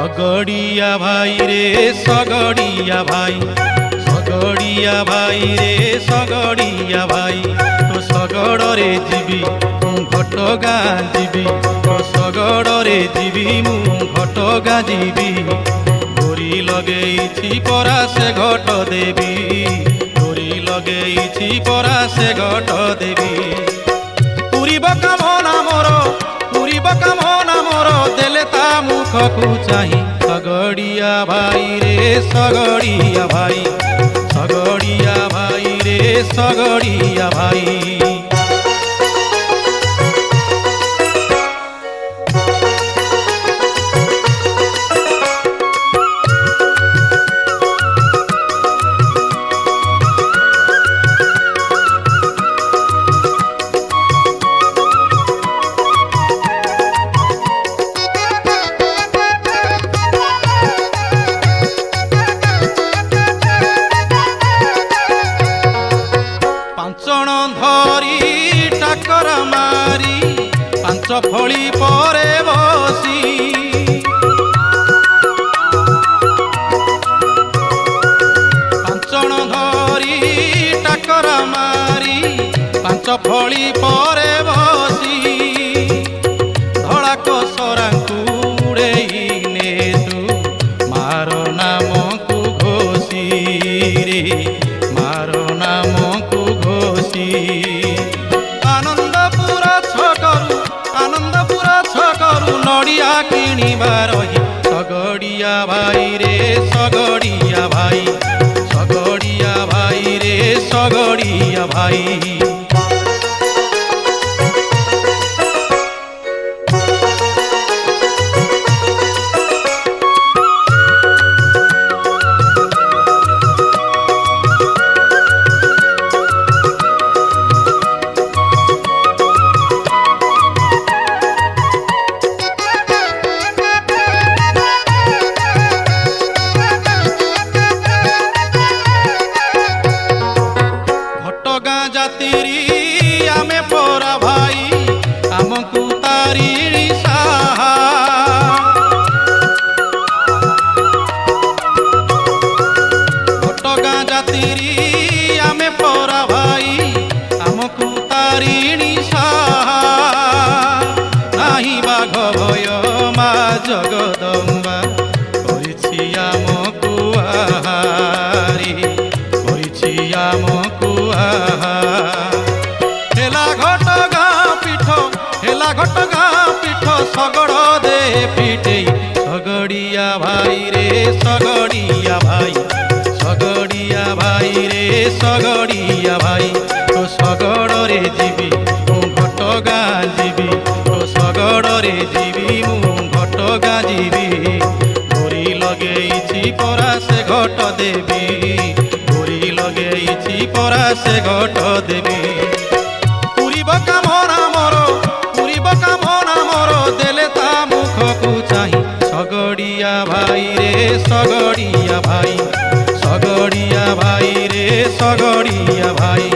सगड़िया भाई रे सगड़िया भाई, सगड़िया भाई रे सगड़िया भाई, तो सगड़ रे जीवी घटगाँ जीवी, तो सगड़ रे जीवी मु घटगाँ जीवी। डोरी लगेइछि परा से घट देवी, डोरी लगेइछि परा से घट देवी। पुरीब कामना मोर, पुरीब कामना मोर, देले ता मुख को चाही। सगड़िया भाई रे सगड़िया भाई, सगड़िया भाई रे सगड़िया भाई। धरी टाकर मारी पांच फली परे बसी, पांचण धरी टाकर मारी पांच फली परे बसी। धड़ा कसरांकु उड़ेई ने तू मारो नाम को घोषी रे, मारो नाम को घोषी। आनंदपुर छकरू, आनंदपुर छकरू नड़िया किणिबार सगड़िया भाई रे सगड़िया भाई, सगड़िया भाई रे सगड़िया भाई। जातिरी आमे पोरा भाई आमकु तारिणी साहा, घटगाँ जातिरी आमे पोरा भाई आमकु तारिणी साहा। नाही बाघ भय मा जगदम्बा करिछि आमकु आहारी, करिछि आमकु हेला घटगाँ पीठ, हेला घटगाँ पीठ सगड़ दे पिटे। सगड़िया भाई रे सगड़िया भाई, सगड़िया भाई रे सगड़िया भाई, तो सगड़ रे जीवी मु घटगाँ जीवी, तो सगड़ रे जीवी मु घटगाँ जीवी। डोरी लगेइछि परा से घट देवी, डोरी लगेइछि परा से घट देवी। पुरीब कामना मोर, पुरीब कामना मोर, देले ता मुख को चाही। सगड़िया भाई रे सगड़िया भाई, सगड़िया भाई रे सगड़िया भाई।